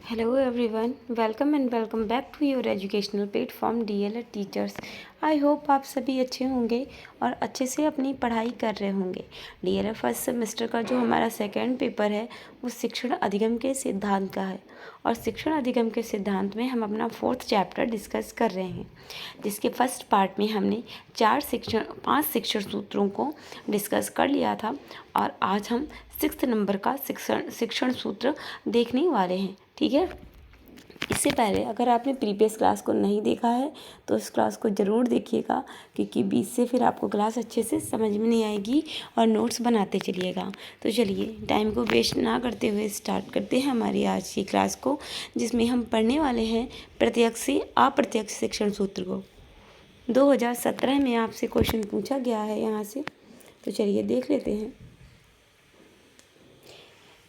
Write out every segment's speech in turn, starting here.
Hello everyone, welcome and welcome back to your educational platform DLR Teachers। I hope आप सभी अच्छे होंगे और अच्छे से अपनी पढ़ाई कर रहे होंगे। DLR फर्स्ट सेमेस्टर का जो हमारा सेकंड पेपर है वो शिक्षण अधिगम के सिद्धांत का है और शिक्षण अधिगम के सिद्धांत में हम अपना 4th चैप्टर डिस्कस कर रहे हैं, जिसके फर्स्ट पार्ट में हमने 5 शिक्षण सूत्रों को डिस्कस कर लिया था और आज हम 6th नंबर का शिक्षण सूत्र देखने वाले हैं। ठीक है, इससे पहले अगर आपने प्रीवियस क्लास को नहीं देखा है तो उस क्लास को ज़रूर देखिएगा, क्योंकि बीच से फिर आपको क्लास अच्छे से समझ में नहीं आएगी और नोट्स बनाते चलिएगा। तो चलिए टाइम को वेस्ट ना करते हुए स्टार्ट करते हैं हमारी आज की क्लास को, जिसमें हम पढ़ने वाले हैं प्रत्यक्ष से अप्रत्यक्ष शिक्षण सूत्र को। 2017 में आपसे क्वेश्चन पूछा गया है यहाँ से, तो चलिए देख लेते हैं।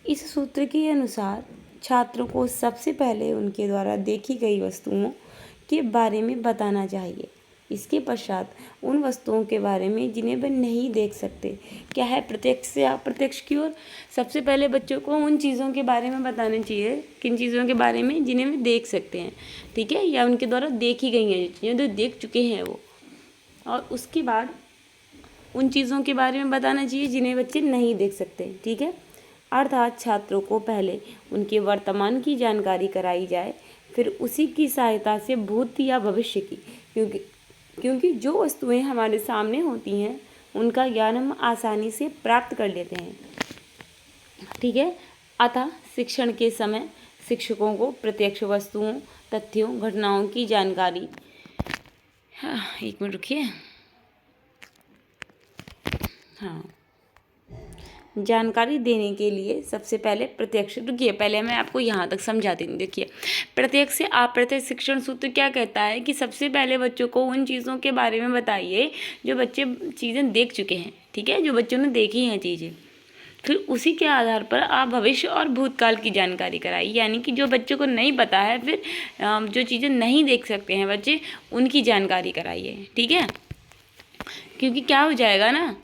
इस सूत्र के अनुसार छात्रों को सबसे पहले उनके द्वारा देखी गई वस्तुओं के बारे में बताना चाहिए। इसके पश्चात उन वस्तुओं के बारे में जिन्हें वे नहीं देख सकते। क्या है प्रत्यक्ष से अप्रत्यक्ष की ओर? सबसे पहले बच्चों को उन चीज़ों के बारे में बताना चाहिए, किन चीज़ों के बारे में जिन्हें वे देख सकते हैं, ठीक है, या उनके द्वारा देखी गई हैं चीज़ें जो देख चुके हैं वो। और उसके बाद उन चीज़ों के बारे में बताना चाहिए जिन्हें बच्चे नहीं देख सकते। ठीक है, अर्थात छात्रों को पहले उनके वर्तमान की जानकारी कराई जाए, फिर उसी की सहायता से भूत या भविष्य की, क्योंकि जो वस्तुएं हमारे सामने होती हैं उनका ज्ञान हम आसानी से प्राप्त कर लेते हैं। ठीक है, अतः शिक्षण के समय शिक्षकों को प्रत्यक्ष वस्तुओं, तथ्यों, घटनाओं की जानकारी, एक मिनट रुकिए, जानकारी देने के लिए सबसे पहले प्रत्यक्ष, रुकिए पहले मैं आपको यहाँ तक समझाती हूँ। देखिए, प्रत्यक्ष से अप्रत्यक्ष शिक्षण सूत्र क्या कहता है कि सबसे पहले बच्चों को उन चीज़ों के बारे में बताइए जो बच्चे चीज़ें देख चुके हैं, ठीक है, जो बच्चों ने देखी हैं चीज़ें। फिर उसी के आधार पर आप भविष्य और भूतकाल की जानकारी कराइए, यानी कि जो बच्चों को नहीं पता है, फिर जो चीज़ें नहीं देख सकते हैं बच्चे, उनकी जानकारी कराइए। ठीक है, क्योंकि क्या हो जाएगा ना,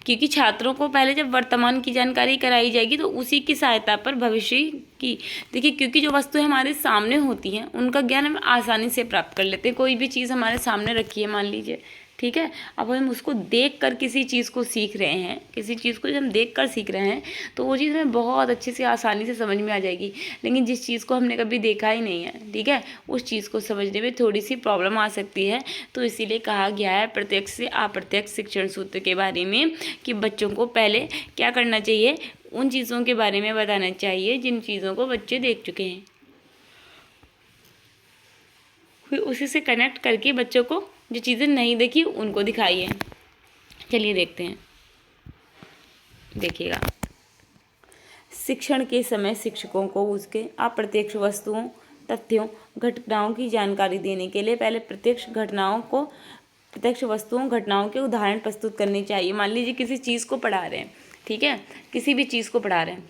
क्योंकि छात्रों को पहले जब वर्तमान की जानकारी कराई जाएगी तो उसी की सहायता पर भविष्य की, देखिए, क्योंकि जो वस्तुएं हमारे सामने होती हैं उनका ज्ञान हम आसानी से प्राप्त कर लेते हैं। कोई भी चीज़ हमारे सामने रखी है, मान लीजिए, ठीक है, अब हम उसको देख कर किसी चीज़ को सीख रहे हैं, किसी चीज़ को जब हम देख कर सीख रहे हैं तो वो चीज़ हमें बहुत अच्छे से आसानी से समझ में आ जाएगी। लेकिन जिस चीज़ को हमने कभी देखा ही नहीं है, ठीक है, उस चीज़ को समझने में थोड़ी सी प्रॉब्लम आ सकती है। तो इसीलिए कहा गया है प्रत्यक्ष से अप्रत्यक्ष शिक्षण सूत्र के बारे में कि बच्चों को पहले क्या करना चाहिए, उन चीज़ों के बारे में बताना चाहिए जिन चीज़ों को बच्चे देख चुके हैं, फिर उसी से कनेक्ट करके बच्चों को जो चीज़ें नहीं देखी उनको दिखाइए। चलिए देखते हैं, देखिएगा। शिक्षण के समय शिक्षकों को उसके अप्रत्यक्ष वस्तुओं, तथ्यों, घटनाओं की जानकारी देने के लिए पहले प्रत्यक्ष वस्तुओं, घटनाओं के उदाहरण प्रस्तुत करने चाहिए। मान लीजिए किसी चीज़ को पढ़ा रहे हैं, ठीक है, किसी भी चीज़ को पढ़ा रहे हैं,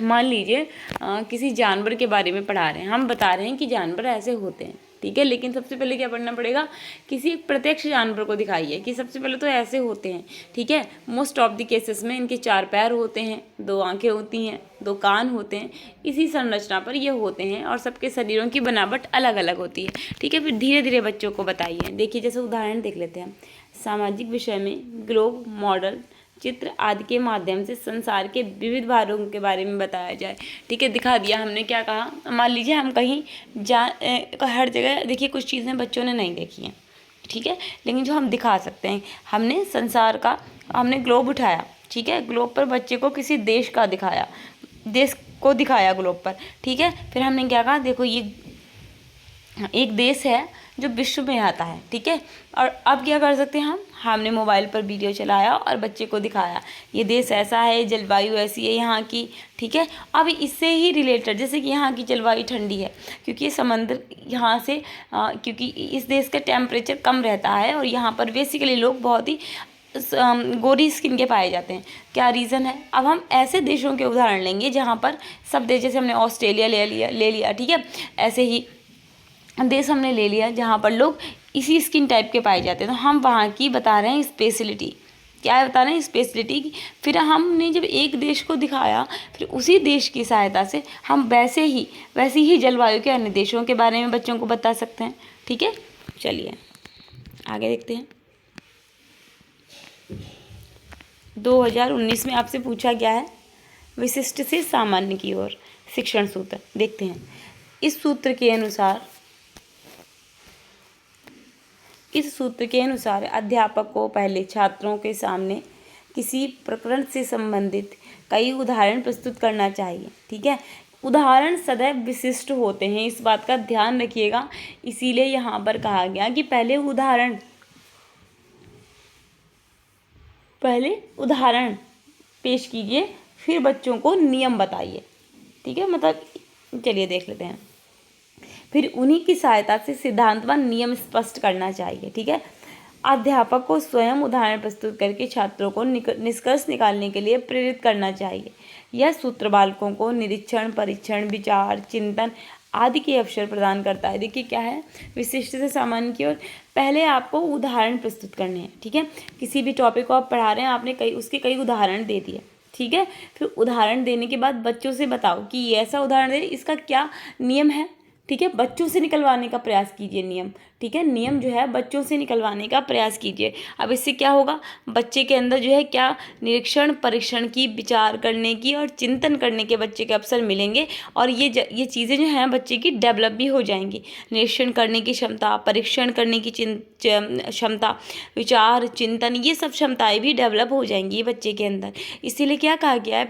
मान लीजिए किसी जानवर के बारे में पढ़ा रहे हैं, हम बता रहे हैं कि जानवर ऐसे होते हैं, ठीक है, लेकिन सबसे पहले क्या पढ़ना पड़ेगा, किसी एक प्रत्यक्ष जानवर को दिखाइए कि सबसे पहले तो ऐसे होते हैं, ठीक है। मोस्ट ऑफ द केसेस में इनके 4 पैर होते हैं, 2 आंखें होती हैं, 2 कान होते हैं, इसी संरचना पर ये होते हैं और सबके शरीरों की बनावट अलग अलग होती है, ठीक है। फिर धीरे धीरे बच्चों को बताइए। देखिए, जैसे उदाहरण देख लेते हैं, सामाजिक विषय में ग्लोब, मॉडल, चित्र आदि के माध्यम से संसार के विविध भागों के बारे में बताया जाए, ठीक है। दिखा दिया हमने, क्या कहा, मान लीजिए हम कहीं हर जगह, देखिए कुछ चीज़ें बच्चों ने नहीं देखी हैं, ठीक है, लेकिन जो हम दिखा सकते हैं, हमने संसार का, हमने ग्लोब उठाया, ठीक है, ग्लोब पर बच्चे को किसी देश को दिखाया ग्लोब पर, ठीक है। फिर हमने क्या कहा, देखो ये एक देश है जो विश्व में आता है, ठीक है। और अब क्या कर सकते हैं, हमने मोबाइल पर वीडियो चलाया और बच्चे को दिखाया ये देश ऐसा है, जलवायु ऐसी है यहाँ की, ठीक है। अब इससे ही रिलेटेड, जैसे कि यहाँ की जलवायु ठंडी है क्योंकि ये समंदर यहाँ से, क्योंकि इस देश का टेम्परेचर कम रहता है और यहाँ पर बेसिकली लोग बहुत ही गोरी स्किन के पाए जाते हैं। क्या रीज़न है? अब हम ऐसे देशों के उदाहरण लेंगे जहाँ पर सब देश, जैसे हमने ऑस्ट्रेलिया ले लिया, ठीक है, ऐसे ही देश हमने ले लिया जहाँ पर लोग इसी स्किन टाइप के पाए जाते हैं, तो हम वहाँ की बता रहे हैं स्पेशलिटी, क्या बताना है, स्पेशलिटी की। फिर हमने जब एक देश को दिखाया, फिर उसी देश की सहायता से हम वैसी ही जलवायु के अन्य देशों के बारे में बच्चों को बता सकते हैं। ठीक है, चलिए आगे देखते हैं। 2019 में आपसे पूछा गया है विशिष्ट से सामान्य की ओर शिक्षण सूत्र। देखते हैं, इस सूत्र के अनुसार अध्यापक को पहले छात्रों के सामने किसी प्रकरण से संबंधित कई उदाहरण प्रस्तुत करना चाहिए। ठीक है, उदाहरण सदैव विशिष्ट होते हैं, इस बात का ध्यान रखिएगा। इसीलिए यहाँ पर कहा गया कि पहले उदाहरण पेश कीजिए, फिर बच्चों को नियम बताइए। ठीक है, मतलब चलिए देख लेते हैं। फिर उन्हीं की सहायता से सिद्धांत व नियम स्पष्ट करना चाहिए। ठीक है, अध्यापक को स्वयं उदाहरण प्रस्तुत करके छात्रों को निष्कर्ष निकालने के लिए प्रेरित करना चाहिए। यह सूत्र बालकों को निरीक्षण, परीक्षण, विचार, चिंतन आदि के अवसर प्रदान करता है। देखिए क्या है, विशिष्ट से सामान्य की ओर पहले आपको उदाहरण प्रस्तुत करने हैं। ठीक है, किसी भी टॉपिक को आप पढ़ा रहे हैं, आपने उसके कई उदाहरण दे दिए। ठीक है, फिर उदाहरण देने के बाद बच्चों से बताओ कि ये ऐसा उदाहरण दे, इसका क्या नियम है। ठीक है, बच्चों से निकलवाने का प्रयास कीजिए नियम। ठीक है, नियम जो है बच्चों से निकलवाने का प्रयास कीजिए। अब इससे क्या होगा, बच्चे के अंदर जो है क्या निरीक्षण, परीक्षण की, विचार करने की और चिंतन करने के बच्चे के अवसर मिलेंगे, और ये चीज़ें जो हैं बच्चे की डेवलप भी हो जाएंगी। निरीक्षण करने की क्षमता, परीक्षण करने की क्षमता, विचार, चिंतन, ये सब क्षमताएं भी डेवलप हो जाएंगी बच्चे के अंदर। इसीलिए क्या कहा गया है,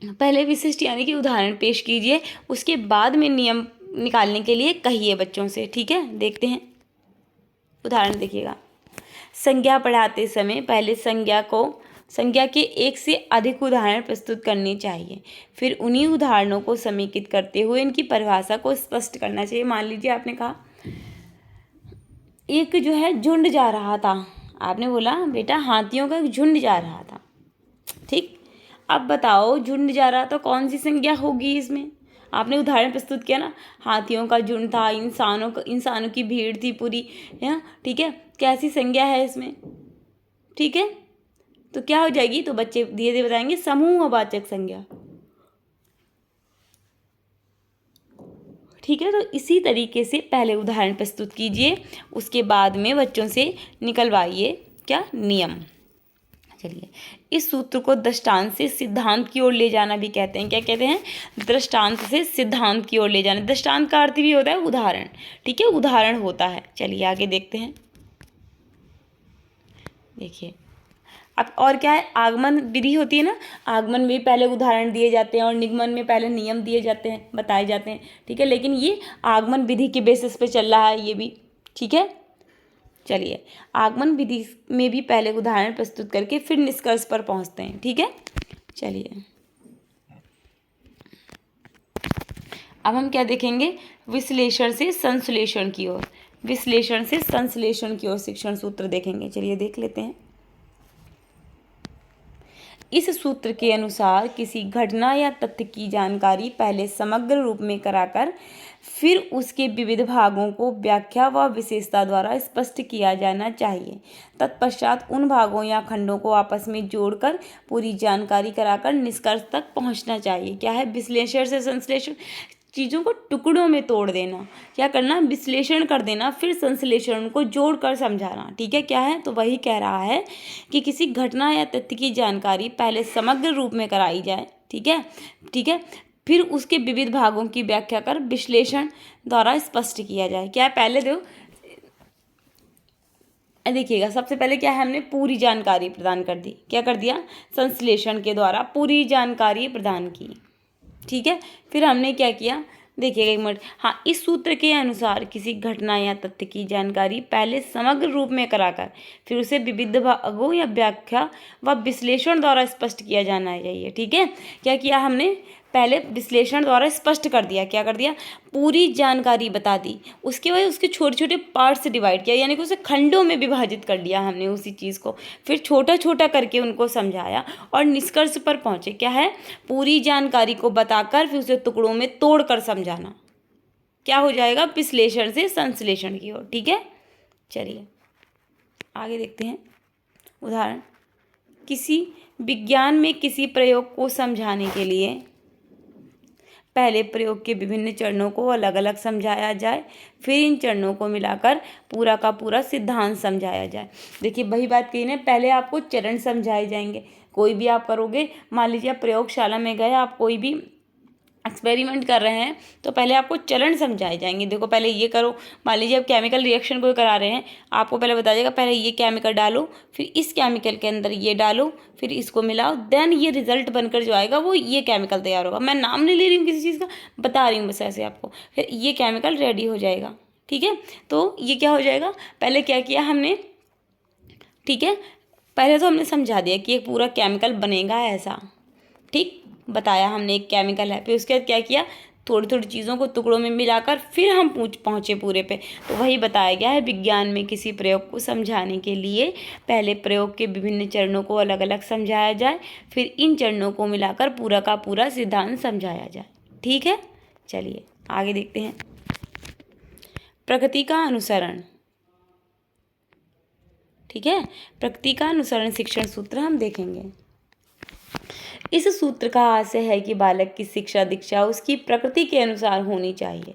पहले विशिष्ट यानी कि उदाहरण पेश कीजिए, उसके बाद में नियम निकालने के लिए कहिए बच्चों से। ठीक है, देखते हैं उदाहरण, देखिएगा। संज्ञा पढ़ाते समय पहले संज्ञा के एक से अधिक उदाहरण प्रस्तुत करने चाहिए। फिर उन्हीं उदाहरणों को समेकित करते हुए इनकी परिभाषा को स्पष्ट करना चाहिए। मान लीजिए आपने कहा एक जो है झुंड जा रहा था, आपने बोला बेटा हाथियों का एक झुंड जा रहा था। ठीक, अब बताओ झुंड जा रहा तो कौन सी संज्ञा होगी इसमें। आपने उदाहरण प्रस्तुत किया ना, हाथियों का झुंड था, इंसानों की भीड़ थी पूरी, है। ठीक है, कैसी संज्ञा है इसमें। ठीक है, तो क्या हो जाएगी, तो बच्चे धीरे धीरे बताएंगे समूहवाचक संज्ञा। ठीक है, तो इसी तरीके से पहले उदाहरण प्रस्तुत कीजिए, उसके बाद में बच्चों से निकलवाइए क्या, नियम। चलिए, इस सूत्र को दृष्टांत से सिद्धांत की ओर ले जाना भी कहते हैं। क्या कहते हैं, दृष्टांत से सिद्धांत की ओर ले जाना। दृष्टांत का अर्थ भी होता है उदाहरण। ठीक है, उदाहरण होता है। चलिए आगे देखते हैं। देखिए अब और क्या है, आगमन विधि होती है ना, आगमन में पहले उदाहरण दिए जाते हैं और निगमन में पहले नियम दिए जाते हैं, बताए जाते हैं। ठीक है, लेकिन ये आगमन विधि के बेसिस पे चल रहा है ये भी। ठीक है, चलिए आगमन विधि में भी पहले उदाहरण प्रस्तुत करके फिर निष्कर्ष पर पहुंचते हैं। ठीक है, चलिए अब हम क्या देखेंगे, विश्लेषण से संश्लेषण की ओर। विश्लेषण से संश्लेषण की ओर शिक्षण सूत्र देखेंगे। चलिए देख लेते हैं। इस सूत्र के अनुसार किसी घटना या तथ्य की जानकारी पहले समग्र रूप में कराकर फिर उसके विविध भागों को व्याख्या व विशेषता द्वारा स्पष्ट किया जाना चाहिए। तत्पश्चात उन भागों या खंडों को आपस में जोड़कर पूरी जानकारी कराकर निष्कर्ष तक पहुंचना चाहिए। क्या है, विश्लेषण से संश्लेषण, चीज़ों को टुकड़ों में तोड़ देना, क्या करना, विश्लेषण कर देना, फिर संश्लेषण को जोड़कर समझाना। ठीक है, क्या है, तो वही कह रहा है कि किसी घटना या तथ्य की जानकारी पहले समग्र रूप में कराई जाए। ठीक है, ठीक है, फिर उसके विविध भागों की व्याख्या कर विश्लेषण द्वारा स्पष्ट किया जाए। क्या है, पहले देखिएगा, सबसे पहले क्या है, हमने पूरी जानकारी प्रदान कर दी। क्या कर दिया, संश्लेषण के द्वारा पूरी जानकारी प्रदान की। ठीक है, फिर हमने क्या किया, देखिएगा एक मिनट। हाँ, इस सूत्र के अनुसार किसी घटना या तथ्य की जानकारी पहले समग्र रूप में कराकर फिर उसे विविध भागों या व्याख्या व विश्लेषण द्वारा स्पष्ट किया जाना चाहिए। ठीक है, क्या किया हमने, पहले विश्लेषण द्वारा स्पष्ट कर दिया। क्या कर दिया, पूरी जानकारी बता दी, उसके बाद उसके छोटे छोटे पार्ट से डिवाइड किया, यानी कि उसे खंडों में विभाजित कर दिया हमने उसी चीज़ को, फिर छोटा छोटा करके उनको समझाया और निष्कर्ष पर पहुँचे। क्या है, पूरी जानकारी को बताकर फिर उसे टुकड़ों में तोड़ कर समझाना। क्या हो जाएगा, विश्लेषण से संश्लेषण की ओर। ठीक है, चलिए आगे देखते हैं। उदाहरण, किसी विज्ञान में किसी प्रयोग को समझाने के लिए पहले प्रयोग के विभिन्न चरणों को अलग अलग समझाया जाए, फिर इन चरणों को मिलाकर पूरा का पूरा सिद्धांत समझाया जाए। देखिए वही बात कही ना, पहले आपको चरण समझाए जाएंगे। कोई भी आप करोगे, मान लीजिए आप प्रयोगशाला में गए, आप कोई भी एक्सपेरिमेंट कर रहे हैं तो पहले आपको चरण समझाए जाएंगे। देखो पहले ये करो, मान लीजिए आप केमिकल रिएक्शन कोई करा रहे हैं, आपको पहले बता देगा पहले ये केमिकल डालो, फिर इस केमिकल के अंदर ये डालो, फिर इसको मिलाओ, देन ये रिजल्ट बनकर जो आएगा वो ये केमिकल तैयार होगा। मैं नाम नहीं ले रही हूँ किसी चीज़ का, बता रही हूँ बस ऐसे आपको, फिर ये केमिकल रेडी हो जाएगा। ठीक है, तो ये क्या हो जाएगा, पहले क्या किया हमने, ठीक है, पहले तो हमने समझा दिया कि एक पूरा केमिकल बनेगा ऐसा, ठीक, बताया हमने एक केमिकल है। फिर उसके बाद क्या किया, थोड़ी थोड़ी चीज़ों को टुकड़ों में मिलाकर फिर हम पहुँचे पूरे पे। तो वही बताया गया है, विज्ञान में किसी प्रयोग को समझाने के लिए पहले प्रयोग के विभिन्न चरणों को अलग अलग समझाया जाए, फिर इन चरणों को मिलाकर पूरा का पूरा सिद्धांत समझाया जाए। ठीक है, चलिए आगे देखते हैं। प्रकृति का अनुसरण, ठीक है, प्रकृति का अनुसरण शिक्षण सूत्र हम देखेंगे। इस सूत्र का आशय है कि बालक की शिक्षा दीक्षा उसकी प्रकृति के अनुसार होनी चाहिए।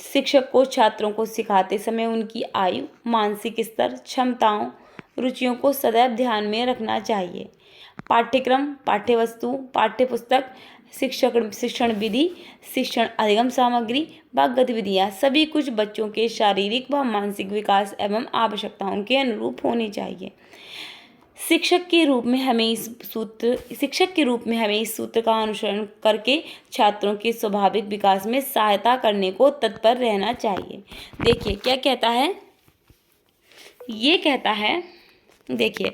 शिक्षक को छात्रों को सिखाते समय उनकी आयु, मानसिक स्तर, क्षमताओं, रुचियों को सदैव ध्यान में रखना चाहिए। पाठ्यक्रम, पाठ्यवस्तु, पाठ्यपुस्तक, शिक्षण विधि, शिक्षण अधिगम सामग्री व गतिविधियाँ सभी कुछ बच्चों के शारीरिक व मानसिक विकास एवं आवश्यकताओं के अनुरूप होनी चाहिए। शिक्षक के रूप में हमें इस सूत्र का अनुसरण करके छात्रों के स्वाभाविक विकास में सहायता करने को तत्पर रहना चाहिए। देखिए क्या कहता है, ये कहता है, देखिए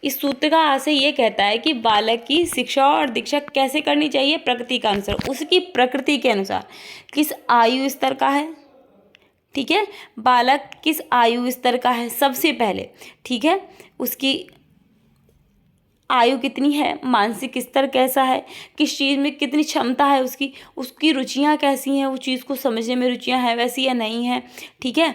इस सूत्र का आशय ये कहता है कि बालक की शिक्षा और दीक्षा कैसे करनी चाहिए, प्रकृति का अनुसार, उसकी प्रकृति के अनुसार। किस आयु स्तर का है, ठीक है, बालक किस आयु स्तर का है सबसे पहले, ठीक है, उसकी आयु कितनी है, मानसिक स्तर कैसा है, किस चीज़ में कितनी क्षमता है उसकी रुचियाँ कैसी हैं, उस चीज़ को समझने में रुचियाँ हैं वैसी या नहीं है, ठीक है,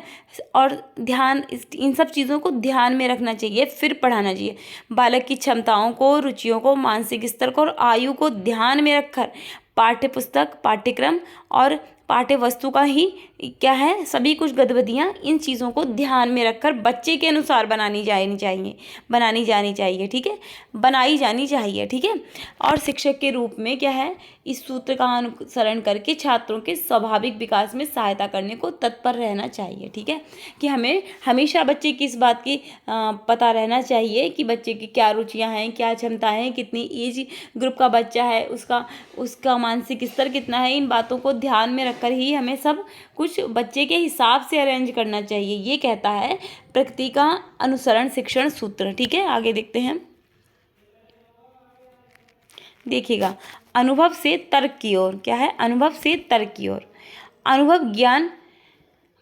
और ध्यान इन सब चीज़ों को ध्यान में रखना चाहिए, फिर पढ़ाना चाहिए। बालक की क्षमताओं को, रुचियों को, मानसिक स्तर को और आयु को ध्यान में रखकर पाठ्यपुस्तक, पाठ्यक्रम और पाठ्य वस्तु का ही क्या है, सभी कुछ गतिविधियाँ इन चीज़ों को ध्यान में रखकर बच्चे के अनुसार बनानी जानी चाहिए, ठीक है, बनाई जानी चाहिए, ठीक है। और शिक्षक के रूप में क्या है, इस सूत्र का अनुसरण करके छात्रों के स्वाभाविक विकास में सहायता करने को तत्पर रहना चाहिए, ठीक है, कि हमें हमेशा बच्चे की इस बात की पता रहना चाहिए कि बच्चे की क्या रुचियाँ हैं, क्या क्षमताएँ हैं, कितनी एज ग्रुप का बच्चा है, उसका मानसिक स्तर कितना है, इन बातों को ध्यान में रखकर ही हमें सब कुछ बच्चे के हिसाब से अरेंज करना चाहिए। ये कहता है प्रकृति का अनुसरण शिक्षण सूत्र, ठीक है। आगे देखते हैं, देखिएगा, अनुभव से तर्क की ओर, क्या है, अनुभव से तर्क की ओर। अनुभव ज्ञान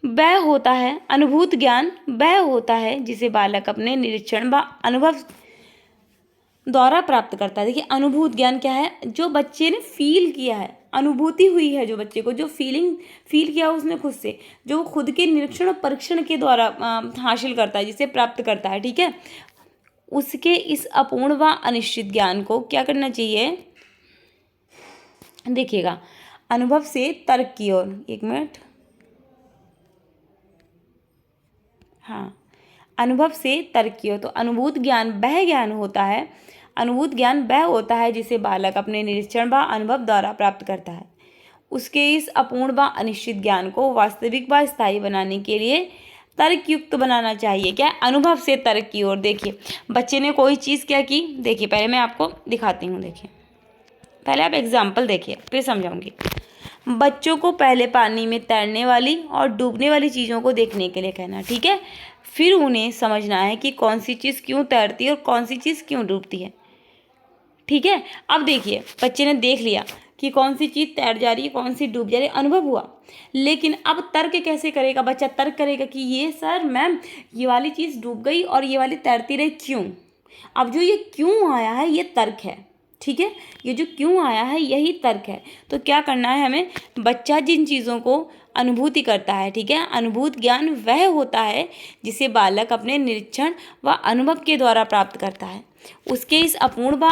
वह होता है, अनुभूत ज्ञान वह होता है जिसे बालक अपने निरीक्षण व अनुभव द्वारा प्राप्त करता है। देखिए अनुभूत ज्ञान क्या है, जो बच्चे ने फील किया है, अनुभूति हुई है, जो बच्चे को जो फील किया उसने खुद से, जो खुद के निरीक्षण और परीक्षण के द्वारा हासिल करता है, जिसे प्राप्त करता है, ठीक है, उसके इस अपूर्ण व अनिश्चित ज्ञान को क्या करना चाहिए, देखिएगा, अनुभव से तर्क की ओर, एक मिनट, हाँ, अनुभव से तर्क की ओर। तो अनुभूत ज्ञान वह ज्ञान होता है, अनुभूत ज्ञान वह होता है जिसे बालक अपने निरीक्षण व अनुभव द्वारा प्राप्त करता है। उसके इस अपूर्ण व अनिश्चित ज्ञान को वास्तविक व स्थायी बनाने के लिए तर्कयुक्त बनाना चाहिए। क्या, अनुभव से तर्क की ओर। देखिए बच्चे ने कोई चीज़ क्या की, देखिए पहले मैं आपको दिखाती हूँ, देखिए पहले आप एग्जाम्पल देखिए फिर समझाऊंगी। बच्चों को पहले पानी में तैरने वाली और डूबने वाली चीज़ों को देखने के लिए कहना, ठीक है, फिर उन्हें समझना है कि कौन सी चीज़ क्यों तैरती है और कौन सी चीज़ क्यों डूबती है, ठीक है। अब देखिए बच्चे ने देख लिया कि कौन सी चीज़ तैर जा रही है, कौन सी डूब जा रही है, अनुभव हुआ, लेकिन अब तर्क कैसे करेगा बच्चा, तर्क करेगा कि ये सर मैम ये वाली चीज़ डूब गई और ये वाली तैरती रही, क्यों। अब जो ये क्यों आया है ये तर्क है, ठीक है, ये जो क्यों आया है यही तर्क है। तो क्या करना है हमें, बच्चा जिन चीज़ों को अनुभूति करता है, ठीक है, अनुभूत ज्ञान वह होता है जिसे बालक अपने निरीक्षण व अनुभव के द्वारा प्राप्त करता है। उसके इस अपूर्ण व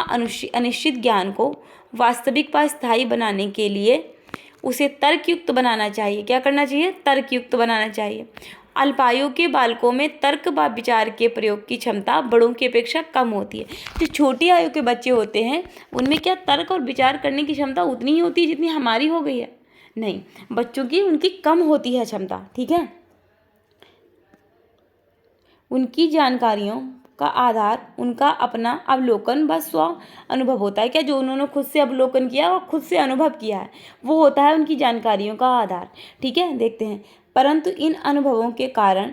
अनिश्चित ज्ञान को वास्तविक व स्थायी बनाने के लिए उसे तर्कयुक्त बनाना चाहिए। क्या करना चाहिए, तर्कयुक्त बनाना चाहिए। अल्पायु के बालकों में तर्क व विचार के प्रयोग की क्षमता बड़ों की अपेक्षा कम होती है। जो छोटी आयु के बच्चे होते हैं उनमें क्या तर्क और विचार करने की क्षमता उतनी ही होती है जितनी हमारी हो गई है? नहीं, बच्चों की उनकी कम होती है क्षमता, ठीक है। उनकी जानकारियों का आधार उनका अपना अवलोकन व स्व अनुभव होता है। क्या जो उन्होंने खुद से अवलोकन किया और खुद से अनुभव किया है वो होता है उनकी जानकारियों का आधार, ठीक है। देखते हैं, परंतु इन अनुभवों के कारण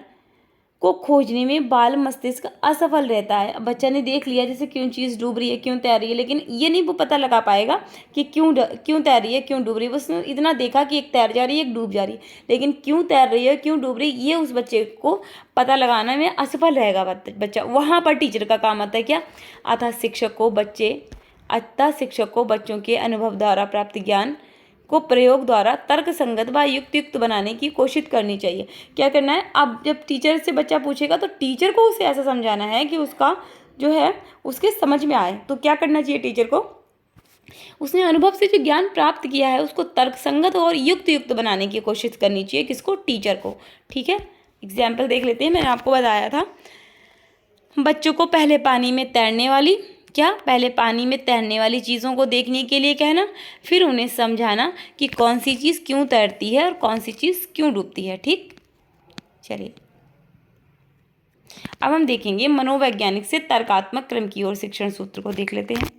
को खोजने में बाल मस्तिष्क असफल रहता है। अब बच्चा ने देख लिया जैसे क्यों चीज़ डूब रही है, क्यों तैर रही है, लेकिन ये नहीं वो पता लगा पाएगा कि क्यों तैर रही है, क्यों डूब रही है। उसने इतना देखा कि एक तैर जा रही है, एक डूब जा रही है, लेकिन क्यों तैर रही है, क्यों डूब रही है, ये उस बच्चे को पता लगाना में असफल रहेगा बच्चा। वहाँ पर टीचर का काम आता है क्या, अतः शिक्षक को बच्चों के अनुभव द्वारा प्राप्त ज्ञान को प्रयोग द्वारा तर्क संगत व युक्त बनाने की कोशिश करनी चाहिए। क्या करना है, अब जब टीचर से बच्चा पूछेगा तो टीचर को उसे ऐसा समझाना है कि उसका जो है उसके समझ में आए। तो क्या करना चाहिए टीचर को, उसने अनुभव से जो ज्ञान प्राप्त किया है उसको तर्क संगत और युक्त बनाने की कोशिश करनी चाहिए। किसको, टीचर को, ठीक है। एग्जाम्पल देख लेते हैं। मैंने आपको बताया था बच्चों को पहले पानी में तैरने वाली चीज़ों को देखने के लिए कहना, फिर उन्हें समझाना कि कौन सी चीज़ क्यों तैरती है और कौन सी चीज़ क्यों डूबती है, ठीक। चलिए अब हम देखेंगे मनोवैज्ञानिक से तर्कात्मक क्रम की ओर शिक्षण सूत्र को देख लेते हैं।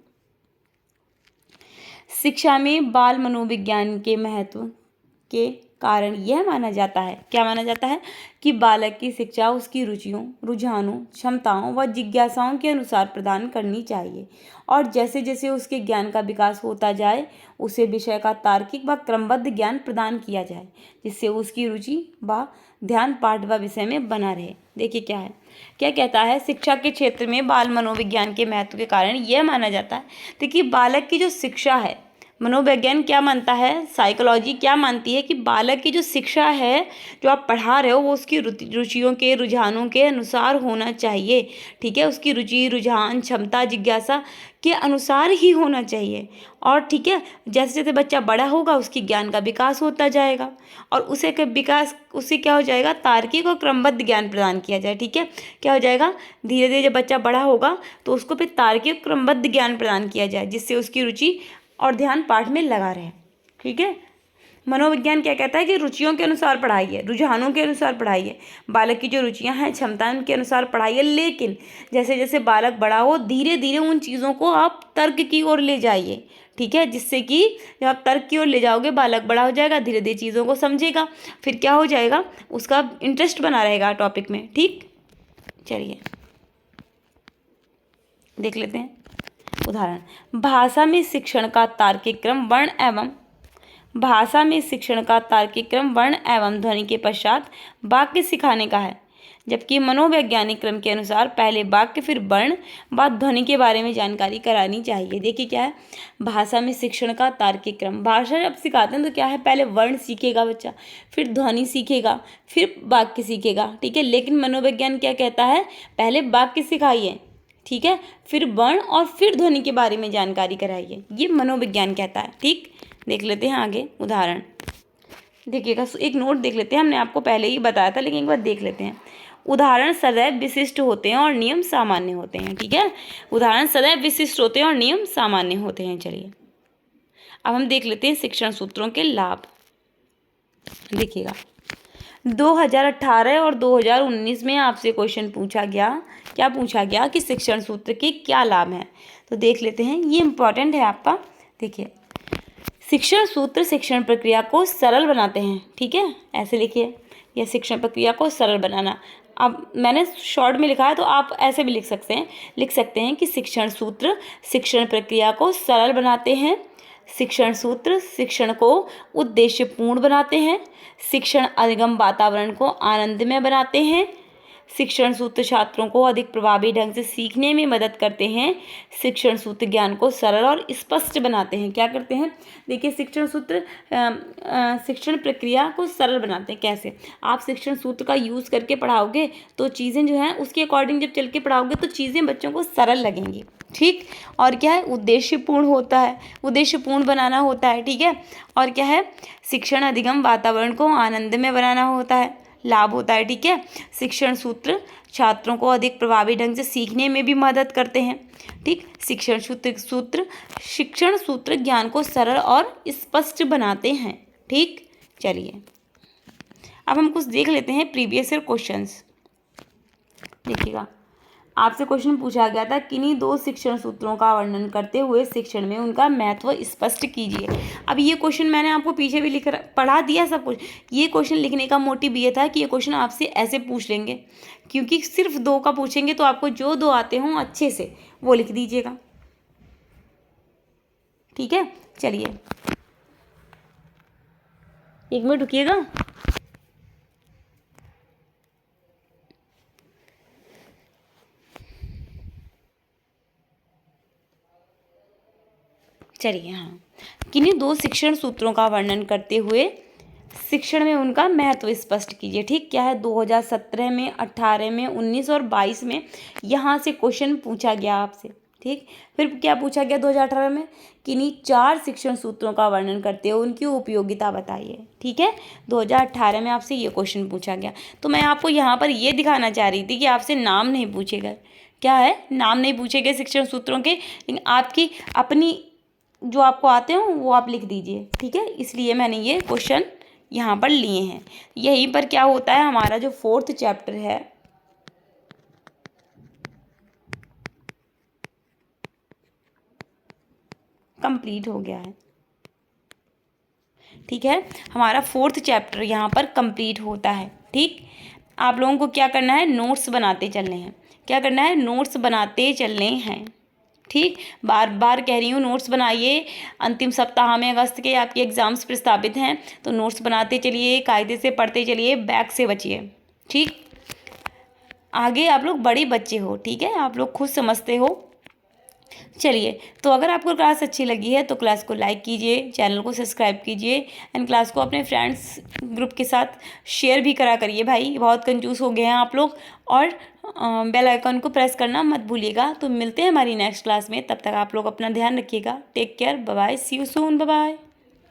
शिक्षा में बाल मनोविज्ञान के महत्व के कारण यह माना जाता है, क्या माना जाता है, कि बालक की शिक्षा उसकी रुचियों, रुझानों, क्षमताओं व जिज्ञासाओं के अनुसार प्रदान करनी चाहिए और जैसे जैसे उसके ज्ञान का विकास होता जाए उसे विषय का तार्किक व क्रमबद्ध ज्ञान प्रदान किया जाए जिससे उसकी रुचि व ध्यान पाठ व विषय में बना रहे। देखिए क्या है, क्या कहता है, शिक्षा के क्षेत्र में बाल मनोविज्ञान के महत्व के कारण यह माना जाता है। देखिए बालक की जो शिक्षा है, मनोविज्ञान क्या मानता है, साइकोलॉजी क्या मानती है कि बालक की जो शिक्षा है जो आप पढ़ा रहे हो वो उसकी रुचियों के, रुझानों के अनुसार होना चाहिए, ठीक है। उसकी रुचि, रुझान, क्षमता, जिज्ञासा के अनुसार ही होना चाहिए। और ठीक है, जैसे जैसे बच्चा बड़ा होगा उसकी ज्ञान का विकास होता जाएगा और उसे क्या हो जाएगा, तार्किक और क्रमबद्ध ज्ञान प्रदान किया जाए, ठीक है। क्या हो जाएगा, धीरे धीरे जब बच्चा बड़ा होगा तो उसको फिर तार्किक क्रमबद्ध ज्ञान प्रदान किया जाए जिससे उसकी रुचि और ध्यान पाठ में लगा रहे, ठीक है। मनोविज्ञान क्या कहता है कि रुचियों के अनुसार पढ़ाइए, रुझानों के अनुसार पढ़ाइए, बालक की जो रुचियां हैं, क्षमताएं, उनके अनुसार पढ़ाइए। लेकिन जैसे जैसे बालक बड़ा हो धीरे धीरे उन चीज़ों को आप तर्क की ओर ले जाइए, ठीक है, जिससे कि जब आप तर्क की ओर ले जाओगे बालक बड़ा हो जाएगा, धीरे धीरे चीज़ों को समझेगा, फिर क्या हो जाएगा, उसका इंटरेस्ट बना रहेगा टॉपिक में, ठीक। चलिए देख लेते हैं उदाहरण। भाषा में शिक्षण का तार्किक क्रम वर्ण एवं ध्वनि के पश्चात वाक्य सिखाने का है, जबकि मनोवैज्ञानिक क्रम के अनुसार पहले वाक्य फिर वर्ण बाद ध्वनि के बारे में जानकारी करानी चाहिए। देखिए क्या है, भाषा में शिक्षण का तार्किक क्रम, भाषा जब सिखाते हैं तो क्या है, पहले वर्ण सीखेगा बच्चा, फिर ध्वनि सीखेगा, फिर वाक्य सीखेगा, ठीक है। लेकिन मनोविज्ञान क्या कहता है, पहले वाक्य सिखाइए, ठीक है, फिर वर्ण और फिर ध्वनि के बारे में जानकारी कराइए, ये मनोविज्ञान कहता है, ठीक। देख लेते हैं आगे उदाहरण। देखिएगा एक नोट देख लेते हैं, हमने आपको पहले ही बताया था लेकिन एक बार देख लेते हैं। उदाहरण सदैव विशिष्ट होते हैं और नियम सामान्य होते हैं, ठीक है। उदाहरण सदैव विशिष्ट होते हैं और नियम सामान्य होते हैं। चलिए अब हम देख लेते हैं शिक्षण सूत्रों के लाभ। देखिएगा 2018 और 2019 में आपसे क्वेश्चन पूछा गया, क्या पूछा गया कि शिक्षण सूत्र के क्या लाभ हैं। तो देख लेते हैं, ये इम्पॉर्टेंट है आपका। देखिए शिक्षण सूत्र शिक्षण प्रक्रिया को सरल बनाते हैं, ठीक है, ऐसे लिखिए, यह शिक्षण प्रक्रिया को सरल बनाना। अब मैंने शॉर्ट में लिखा है तो आप ऐसे भी लिख सकते हैं कि शिक्षण सूत्र शिक्षण प्रक्रिया को सरल बनाते हैं, शिक्षण सूत्र शिक्षण को उद्देश्यपूर्ण बनाते हैं, शिक्षण अधिगम वातावरण को आनंदमय बनाते हैं, शिक्षण सूत्र छात्रों को अधिक प्रभावी ढंग से सीखने में मदद करते हैं। शिक्षण सूत्र ज्ञान को सरल और स्पष्ट बनाते हैं। क्या करते हैं? देखिए, शिक्षण सूत्र शिक्षण प्रक्रिया को सरल बनाते हैं। कैसे? आप शिक्षण सूत्र का यूज़ करके पढ़ाओगे तो चीज़ें जो हैं उसके अकॉर्डिंग जब चल के पढ़ाओगे तो चीज़ें बच्चों को सरल लगेंगी। ठीक, और क्या है? उद्देश्यपूर्ण होता है, उद्देश्यपूर्ण बनाना होता है। ठीक है, और क्या है? शिक्षण अधिगम वातावरण को आनंदमय बनाना होता है, लाभ होता है। ठीक है, शिक्षण सूत्र छात्रों को अधिक प्रभावी ढंग से सीखने में भी मदद करते हैं। ठीक, शिक्षण सूत्र ज्ञान को सरल और स्पष्ट बनाते हैं। ठीक, चलिए अब हम कुछ देख लेते हैं प्रीवियस ईयर क्वेश्चंस। देखिएगा, आपसे क्वेश्चन पूछा गया था, किन्हीं दो शिक्षण सूत्रों का वर्णन करते हुए शिक्षण में उनका महत्व स्पष्ट कीजिए। अब ये क्वेश्चन मैंने आपको पीछे भी पढ़ा दिया सब कुछ। ये क्वेश्चन लिखने का मोटिव ये था कि ये क्वेश्चन आपसे ऐसे पूछ लेंगे, क्योंकि सिर्फ दो का पूछेंगे तो आपको जो दो आते हों अच्छे से वो लिख दीजिएगा। ठीक है, चलिए 1 मिनट रुकिएगा। चलिए, हाँ, किन्हीं दो शिक्षण सूत्रों का वर्णन करते हुए शिक्षण में उनका महत्व स्पष्ट कीजिए। ठीक, क्या है? 2017 में, 18 में, 19 और 22 में यहाँ से क्वेश्चन पूछा गया आपसे। ठीक, फिर क्या पूछा गया 2018 में? किन्हीं 4 शिक्षण सूत्रों का वर्णन करते हुए उनकी उपयोगिता बताइए। ठीक है, 2018 में आपसे ये क्वेश्चन पूछा गया। तो मैं आपको यहाँ पर ये दिखाना चाह रही थी कि आपसे नाम नहीं पूछे गए। क्या है? नाम नहीं पूछे गए शिक्षण सूत्रों के, लेकिन आपकी अपनी जो आपको आते हो वो आप लिख दीजिए। ठीक है, इसलिए मैंने ये क्वेश्चन यहाँ पर लिए हैं। यहीं पर क्या होता है, हमारा जो 4th चैप्टर है कंप्लीट हो गया है। ठीक है, हमारा 4th चैप्टर यहाँ पर कंप्लीट होता है। ठीक, आप लोगों को क्या करना है? नोट्स बनाते चलने हैं। क्या करना है? नोट्स बनाते चलने हैं। ठीक, बार बार कह रही हूँ, नोट्स बनाइए। अंतिम सप्ताह में अगस्त के आपके एग्ज़ाम्स प्रस्तावित हैं, तो नोट्स बनाते चलिए, कायदे से पढ़ते चलिए, बैक से बचिए। ठीक, आगे आप लोग बड़े बच्चे हो। ठीक है, आप लोग खुद समझते हो। चलिए, तो अगर आपको क्लास अच्छी लगी है तो क्लास को लाइक कीजिए, चैनल को सब्सक्राइब कीजिए एंड क्लास को अपने फ्रेंड्स ग्रुप के साथ शेयर भी करा करिए। भाई बहुत कंजूस हो गए हैं आप लोग, और बेल आइकन को प्रेस करना मत भूलिएगा। तो मिलते हैं हमारी नेक्स्ट क्लास में, तब तक आप लोग अपना ध्यान रखिएगा। Take care, bye bye, see you soon, bye bye.